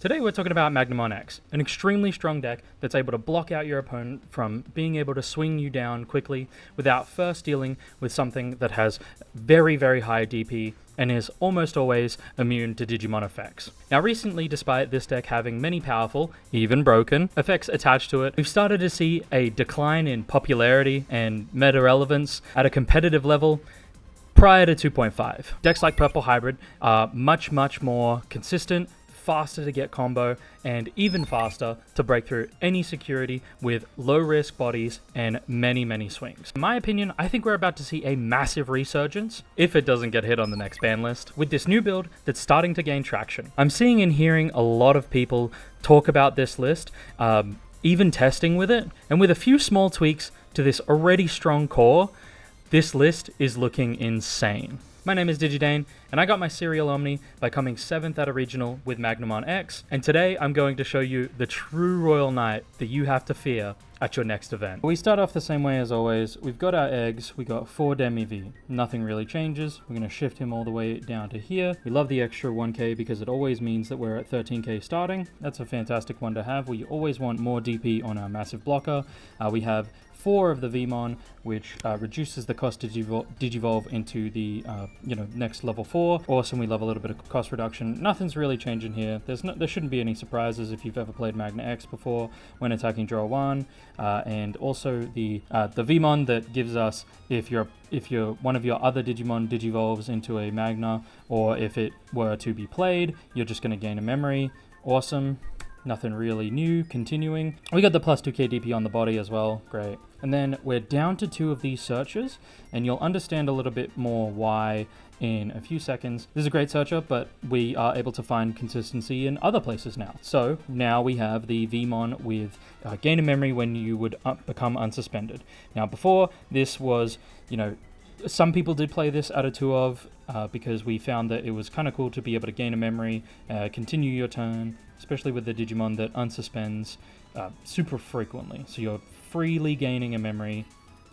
Today we're talking about Magnamon X, an extremely strong deck that's able to block out your opponent from being able to swing you down quickly without first dealing with something that has very, very high DP and is almost always immune to Digimon effects. Now recently, despite this deck having many powerful, even broken, effects attached to it, we've started to see a decline in popularity and meta relevance at a competitive level prior to 2.5. Decks like Purple Hybrid are much more consistent, faster to get combo, and even faster to break through any security with low risk bodies and many swings. In my opinion, I think we're about to see a massive resurgence, if it doesn't get hit on the next ban list, with this new build that's starting to gain traction. I'm seeing and hearing a lot of people talk about this list, even testing with it, and with a few small tweaks to this already strong core, this list is looking insane. My name is Dane, and I got my serial Omni by coming 7th at a regional with Magnamon X, and today I'm going to show you the true Royal Knight that you have to fear at your next event. We start off the same way as always. We've got our eggs, we got 4 Demi V. Nothing really changes. We're going to shift him all the way down to here. We love the extra 1k because it always means that we're at 13k starting. That's a fantastic one to have. We always want more DP on our massive blocker. We have 4 of the Vmon, which reduces the cost to Digivolve into the next level 4. Awesome, we love a little bit of cost reduction. Nothing's really changing here. There shouldn't be any surprises if you've ever played Magna X before when attacking draw 1. And also the Vmon that gives us if one of your other Digimon digivolves into a Magna, or if it were to be played, you're just going to gain a memory. Awesome. Nothing really new. Continuing. We got the plus 2k DP on the body as well. Great. And then we're down to 2 of these searches, and you'll understand a little bit more why in a few seconds. This is a great searcher, but we are able to find consistency in other places now. So now we have the Vmon with gain of memory when you would become unsuspended. Now before, this was, some people did play this out of 2 of, because we found that it was kind of cool to be able to gain a memory, continue your turn, especially with the Digimon that unsuspends super frequently. So you're freely gaining a memory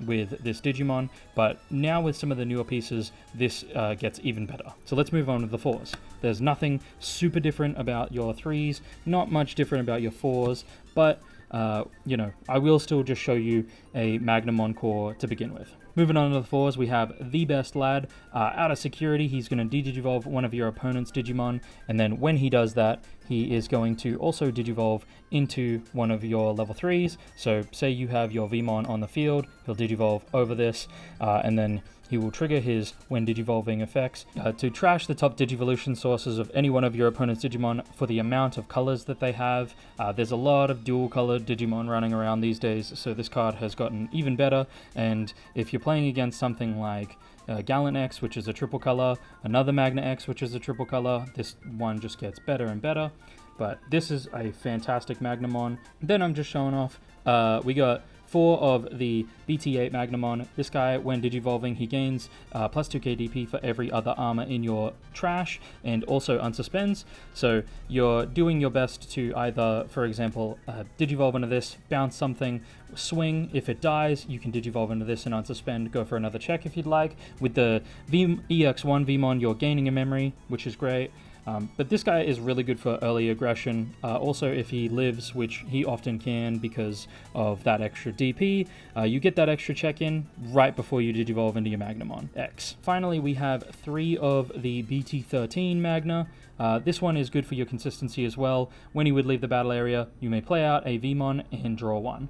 with this Digimon, but now with some of the newer pieces, this gets even better. So let's move on to the 4s. There's nothing super different about your 3s, not much different about your 4s, but I will still just show you a Magnamon core to begin with. Moving on to the 4s, we have the best lad. Out of security, he's going to digivolve one of your opponent's Digimon, and then when he does that, he is going to also digivolve into one of your level 3s. So say you have your Vmon on the field, he'll digivolve over this, and then he will trigger his when digivolving effects to trash the top digivolution sources of any one of your opponent's Digimon for the amount of colors that they have. There's a lot of dual colored Digimon running around these days, so this card has gotten even better. And if you're playing against something like Gallant X, which is a triple color, another Magna X, which is a triple color, this one just gets better and better. But this is a fantastic Magnamon. Then I'm just showing off, we got 4 of the BT8 Magnamon. This guy, when digivolving, he gains plus 2k DP for every other armor in your trash, and also unsuspends. So you're doing your best to either, for example, digivolve into this, bounce something, swing. If it dies, you can digivolve into this and unsuspend, go for another check if you'd like. With the EX1 Vmon, you're gaining a memory, which is great. But this guy is really good for early aggression. Also, if he lives, which he often can because of that extra DP, you get that extra check-in right before you digivolve into your Magnamon X. Finally, we have 3 of the BT13 Magna. This one is good for your consistency as well. When he would leave the battle area, you may play out a Vmon and draw 1.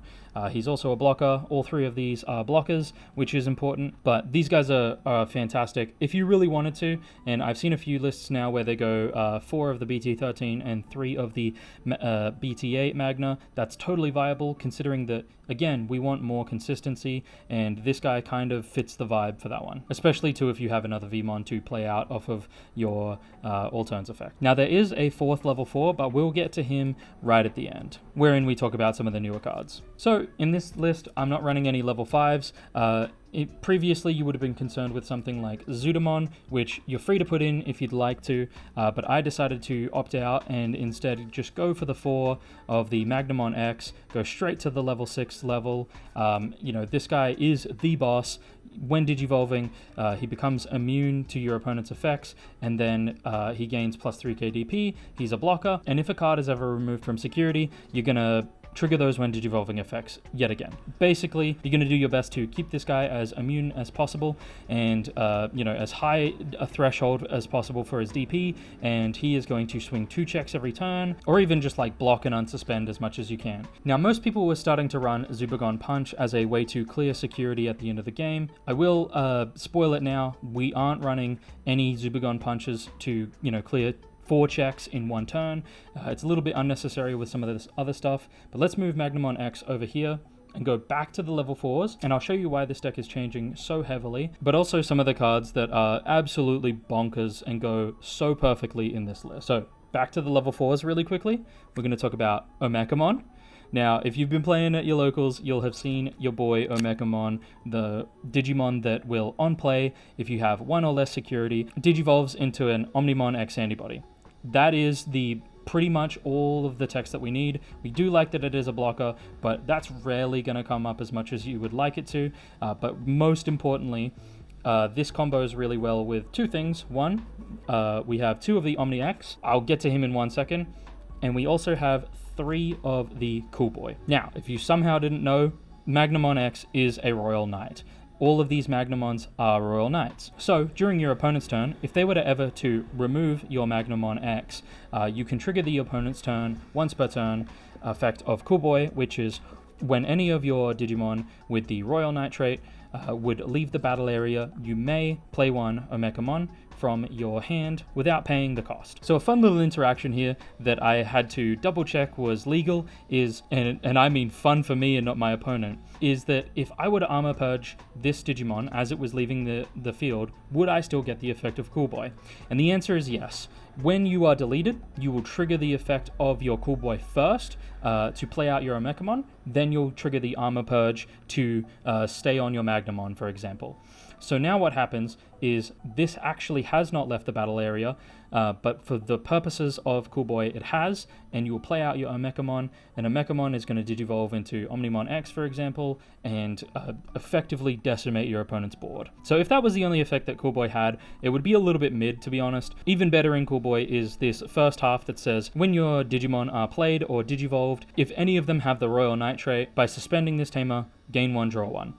He's also a blocker. All 3 of these are blockers, which is important, but these guys are fantastic if you really wanted to, and I've seen a few lists now where they go 4 of the BT13 and 3 of the BT8 Magna. That's totally viable, considering that, again, we want more consistency, and this guy kind of fits the vibe for that one, especially too if you have another Vmon to play out off of your all turns effect. Now there is a 4th level 4, but we'll get to him right at the end, wherein we talk about some of the newer cards. So in this list, I'm not running any level 5s. Previously, you would have been concerned with something like Zudamon, which you're free to put in if you'd like to, but I decided to opt out and instead just go for the 4 of the Magnamon X, go straight to the level 6 level. This guy is the boss. When Digivolving, he becomes immune to your opponent's effects, and then he gains plus 3 KDP. He's a blocker, and if a card is ever removed from security, you're going to trigger those when Digivolving effects yet again. Basically, you're going to do your best to keep this guy as immune as possible and, as high a threshold as possible for his DP, and he is going to swing 2 checks every turn, or even just like block and unsuspend as much as you can. Now, most people were starting to run Zubagon Punch as a way to clear security at the end of the game. I will spoil it now. We aren't running any Zubagon Punches to, clear 4 checks in 1 turn. It's a little bit unnecessary with some of this other stuff, but let's move Magnamon X over here and go back to the level 4s, and I'll show you why this deck is changing so heavily, but also some of the cards that are absolutely bonkers and go so perfectly in this list. So back to the level 4s really quickly. We're going to talk about Omekamon. Now, if you've been playing at your locals, you'll have seen your boy Omekamon, the Digimon that will, on play, if you have 1 or less security, Digivolves into an Omnimon X antibody. That is the pretty much all of the text that we need. We do like that it is a blocker, but that's rarely going to come up as much as you would like it to. But most importantly, this combos really well with 2 things. One, we have 2 of the Omni X. I'll get to him in 1 second. And we also have 3 of the Cool Boy. Now, if you somehow didn't know, Magnamon X is a Royal Knight. All of these Magnamons are Royal Knights. So, during your opponent's turn, if they were to ever to remove your Magnamon X, you can trigger the opponent's turn, once per turn, effect of Cool Boy, which is when any of your Digimon with the Royal Knight trait would leave the battle area, you may play 1 Omekamon from your hand without paying the cost. So a fun little interaction here that I had to double check was legal is, and I mean fun for me and not my opponent, is that if I were to Armor Purge this Digimon as it was leaving the field, would I still get the effect of Cool Boy? And the answer is yes. When you are deleted, you will trigger the effect of your Cool Boy first to play out your Omekamon, then you'll trigger the Armor Purge to stay on your Magnamon, for example. So now what happens is this actually has not left the battle area, but for the purposes of Cool Boy, it has, and you will play out your Omekamon, and Omekamon is going to Digivolve into Omnimon X, for example, and effectively decimate your opponent's board. So if that was the only effect that Cool Boy had, it would be a little bit mid, to be honest. Even better in Cool Boy is this first half that says, when your Digimon are played or Digivolved, if any of them have the Royal Knight trait, by suspending this tamer, gain 1, draw 1.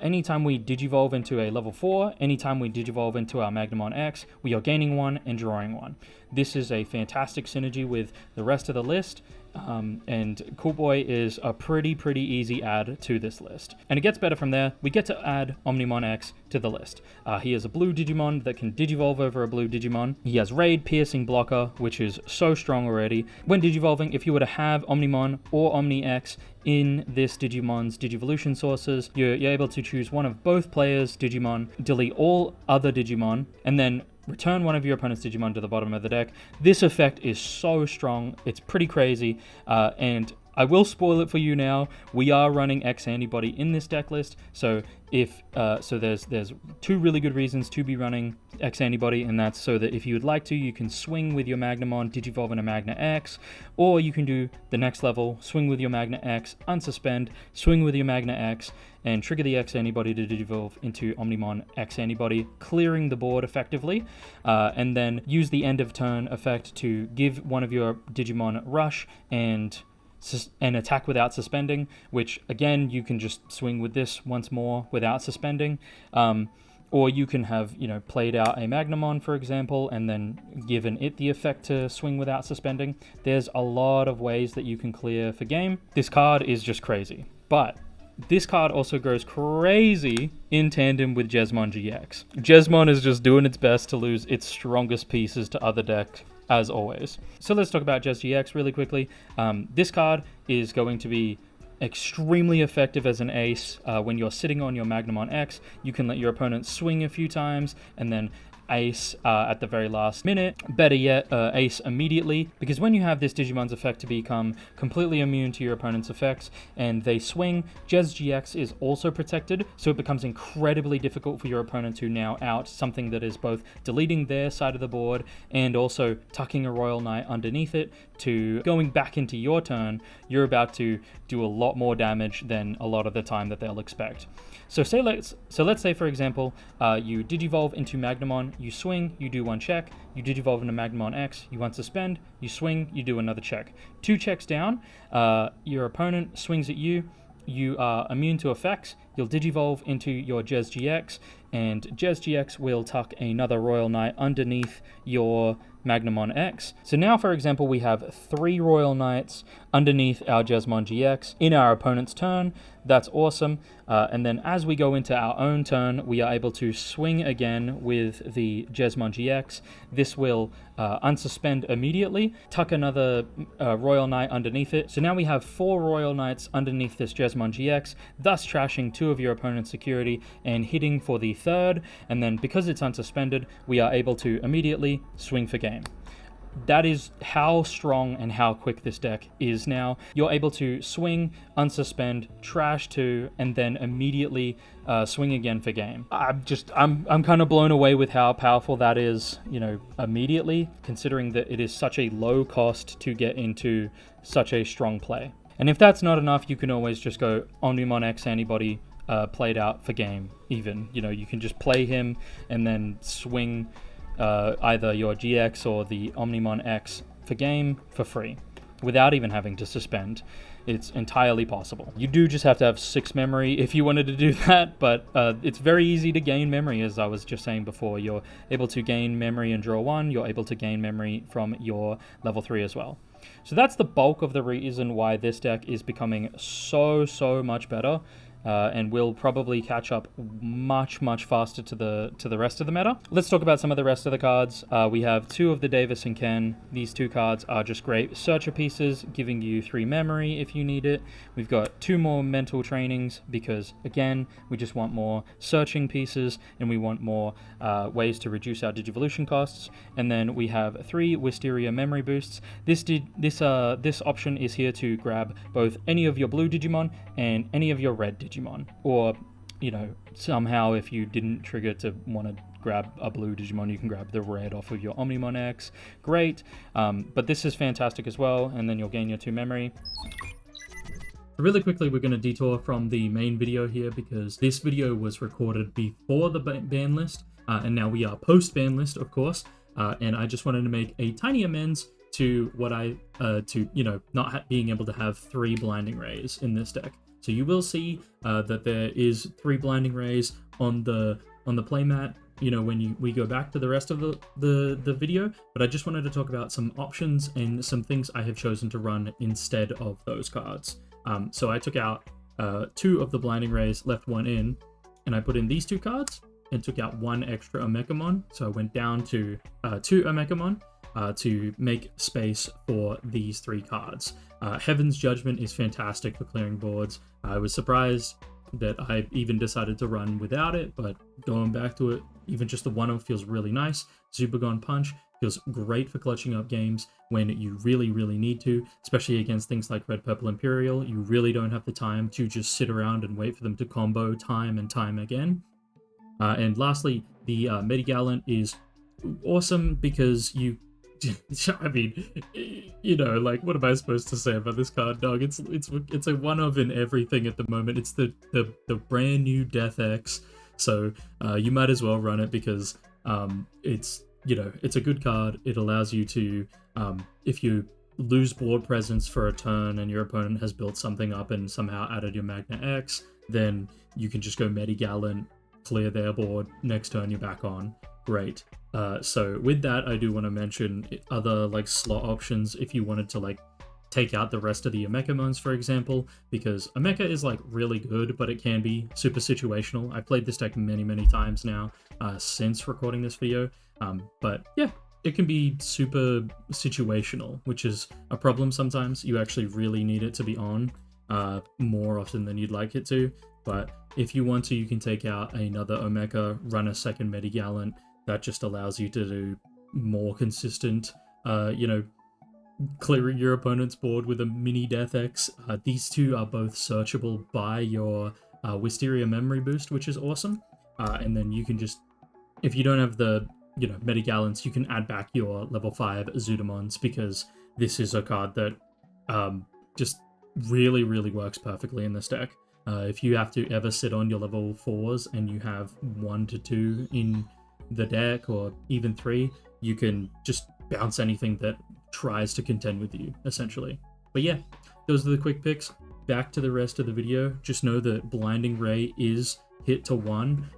Anytime we Digivolve into a level 4, anytime we Digivolve into our Magnamon X, we are gaining 1 and drawing 1. This is a fantastic synergy with the rest of the list, and Cool Boy is a pretty easy add to this list. And it gets better from there. We get to add Omnimon X to the list. He is a blue Digimon that can Digivolve over a blue Digimon. He has Raid, Piercing, Blocker, which is so strong already. When Digivolving, if you were to have Omnimon or Omni X in this Digimon's Digivolution sources, you're able to choose one of both players' Digimon, delete all other Digimon, and then return one of your opponent's Digimon to the bottom of the deck. This effect is so strong, it's pretty crazy, and I will spoil it for you now. We are running X Antibody in this deck list, so there's 2 really good reasons to be running X Antibody, and that's so that if you would like to, you can swing with your Magnamon, Digivolve into Magna X, or you can do the next level, swing with your Magna X, unsuspend, swing with your Magna X, and trigger the X Antibody to Digivolve into Omnimon X Antibody, clearing the board effectively, and then use the end of turn effect to give one of your Digimon Rush and attack without suspending, which again you can just swing with this once more without suspending, or you can have played out a Magnamon, for example, and then given it the effect to swing without suspending. There's a lot of ways that you can clear for game. This card is just crazy, but this card also goes crazy in tandem with Jesmon GX. Jesmon is just doing its best to lose its strongest pieces to other decks, as always. So let's talk about Jes GX really quickly. This card is going to be extremely effective as an ace. When you're sitting on your Magnamon X, you can let your opponent swing a few times, and then Ace at the very last minute. Better yet, Ace immediately, because when you have this Digimon's effect to become completely immune to your opponent's effects and they swing, Jez GX is also protected, so it becomes incredibly difficult for your opponent to now out something that is both deleting their side of the board and also tucking a Royal Knight underneath it to going back into your turn. You're about to do a lot more damage than a lot of the time that they'll expect. So let's say, for example, you Digivolve into Magnamon, you swing, you do one check, you Digivolve into Magnamon X, you unsuspend, you swing, you do another check. 2 checks down, your opponent swings at you, you are immune to effects, you'll Digivolve into your Jez GX, and Jez GX will tuck another Royal Knight underneath your Magnamon X. So now, for example, we have 3 Royal Knights underneath our Jezmon GX in our opponent's turn. That's awesome. And then as we go into our own turn, we are able to swing again with the Jezmon GX. This will unsuspend immediately, tuck another Royal Knight underneath it. So now we have 4 Royal Knights underneath this Jezmon GX, thus trashing 2 of your opponent's security and hitting for the 3rd. And then because it's unsuspended, we are able to immediately swing for game. That is how strong and how quick this deck is now. You're able to swing, unsuspend, trash 2, and then immediately swing again for game. I'm kind of blown away with how powerful that is, immediately, considering that it is such a low cost to get into such a strong play. And if that's not enough, you can always just go Omnimon X Antibody played out for game even. You can just play him and then swing either your GX or the Omnimon X for game for free without even having to suspend. It's entirely possible. You do just have to have 6 memory if you wanted to do that, but it's very easy to gain memory, as I was just saying before. You're able to gain memory and draw 1. You're able to gain memory from your level 3 as well. So that's the bulk of the reason why this deck is becoming so much better. And will probably catch up much faster to the rest of the meta. Let's talk about some of the rest of the cards. We have 2 of the Davis and Ken. These 2 cards are just great searcher pieces, giving you 3 memory if you need it. We've got 2 more mental trainings because, again, we just want more searching pieces and we want more ways to reduce our Digivolution costs. And then we have 3 Wisteria memory boosts. This option is here to grab both any of your blue Digimon and any of your red Digimon, or somehow if you didn't trigger to want to grab a blue Digimon, you can grab the red off of your Omnimon X. Great, but this is fantastic as well, and then you'll gain your 2 memory. Really quickly, we're going to detour from the main video here because this video was recorded before the ban list, and now we are post-ban list, of course, and I just wanted to make a tiny amends to what not being able to have 3 blinding rays in this deck. So you will see that there is 3 blinding rays on the playmat, when we go back to the rest of the video. But I just wanted to talk about some options and some things I have chosen to run instead of those cards. So I took out 2 of the blinding rays, left 1 in, and I put in these 2 cards and took out 1 extra Omekamon. So I went down to 2 Omekamon to make space for these 3 cards. Heaven's Judgment is fantastic for clearing boards. I was surprised that I even decided to run without it, but going back to it, even just the 1-of feels really nice. Zubagon Punch feels great for clutching up games when you really need to, especially against things like Red, Purple, Imperial. You really don't have the time to just sit around and wait for them to combo time and time again. And lastly, the Medigallant is awesome because you I mean, what am I supposed to say about this card, dog? It's a 1-of in everything at the moment. It's the brand new Death X, so you might as well run it because it's a good card. It allows you to, if you lose board presence for a turn and your opponent has built something up and somehow added your Magna X, then you can just go Medigallant, clear their board, next turn you're back on. Great. So with that, I do want to mention other slot options if you wanted to take out the rest of the Omekamons, for example, because Omeka is really good, but it can be super situational. I've played this deck many times now since recording this video, but yeah, it can be super situational, which is a problem sometimes. You actually really need it to be on more often than you'd like it to, but if you want to, you can take out another Omeka, run a second Medigallant, that just allows you to do more consistent, clearing your opponent's board with a mini Death X. These two are both searchable by your Wisteria memory boost, which is awesome. And then you can just, if you don't have the, Metagallants, you can add back your level 5 Zudamons, because this is a card that just really, really works perfectly in this deck. If you have to ever sit on your level 4s and you have 1 to 2 in the deck, or even 3, you can just bounce anything that tries to contend with you, essentially. But yeah, those are the quick picks. Back to the rest of the video. Just know that Blinding Ray is hit to 1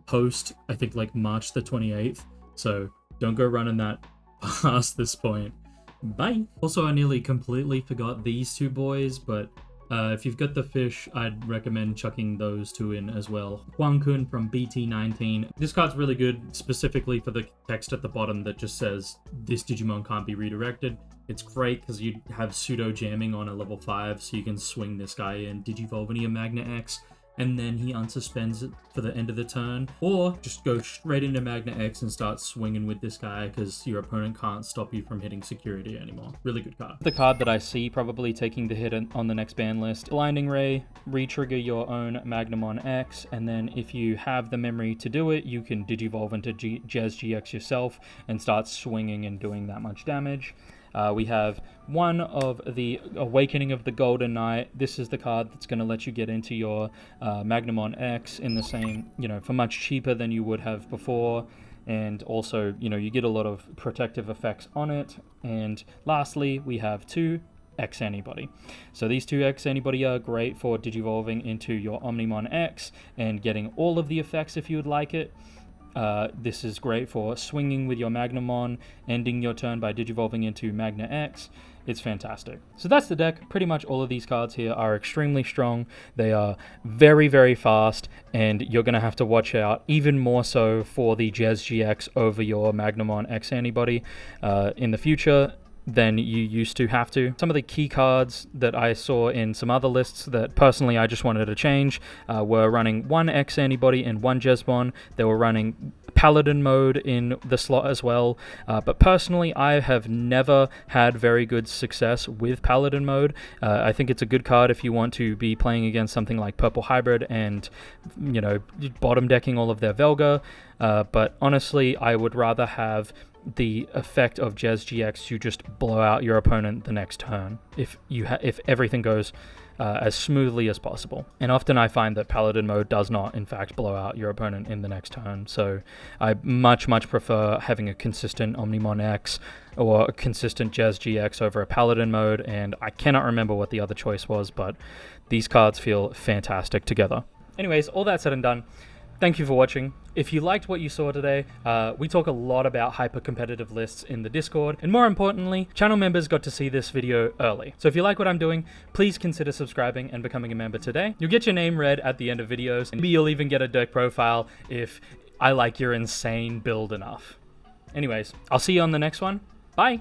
post, I think, like March the 28th. So don't go running that past this point. Bye. Also, I nearly completely forgot these two boys, but if you've got the fish, I'd recommend chucking those two in as well. Huang Kun from BT19. This card's really good, specifically for the text at the bottom that just says, this Digimon can't be redirected. It's great because you have pseudo jamming on a level 5, so you can swing this guy in, Digivolve into your Magna X, and then he unsuspends it for the end of the turn. Or just go straight into Magna X and start swinging with this guy because your opponent can't stop you from hitting security anymore. Really good card. The card that I see probably taking the hit on the next ban list, Blinding Ray, re-trigger your own Magnamon X, and then if you have the memory to do it, you can Digivolve into Jez GX yourself and start swinging and doing that much damage. We have one of the Awakening of the Golden Knight. This is the card that's going to let you get into your Magnamon X in the same, for much cheaper than you would have before. And also, you get a lot of protective effects on it. And lastly, we have 2 X Anybody. So these 2 X Anybody are great for Digivolving into your Omnimon X and getting all of the effects if you would like it. This is great for swinging with your Magnamon, ending your turn by Digivolving into Magna X. It's fantastic. So that's the deck. Pretty much all of these cards here are extremely strong. They are very, very fast, and you're going to have to watch out even more so for the Jez GX over your Magnamon X Anybody in the future than you used to have to. Some of the key cards that I saw in some other lists that personally I just wanted to change were running 1 X Anybody and 1 Jesmon. They were running Paladin mode in the slot as well, but personally I have never had very good success with Paladin mode. I think it's a good card if you want to be playing against something like Purple Hybrid and, bottom decking all of their Velga, but honestly I would rather have the effect of Jez GX to just blow out your opponent the next turn if everything goes as smoothly as possible. And often I find that Paladin mode does not in fact blow out your opponent in the next turn, so I much prefer having a consistent Omnimon X or a consistent Jez GX over a Paladin mode, and I cannot remember what the other choice was, but these cards feel fantastic together. Anyways, all that said and done, thank you for watching. If you liked what you saw today, we talk a lot about hyper-competitive lists in the Discord, and more importantly, channel members got to see this video early. So if you like what I'm doing, please consider subscribing and becoming a member today. You'll get your name read at the end of videos, and maybe you'll even get a deck profile if I like your insane build enough. Anyways, I'll see you on the next one. Bye!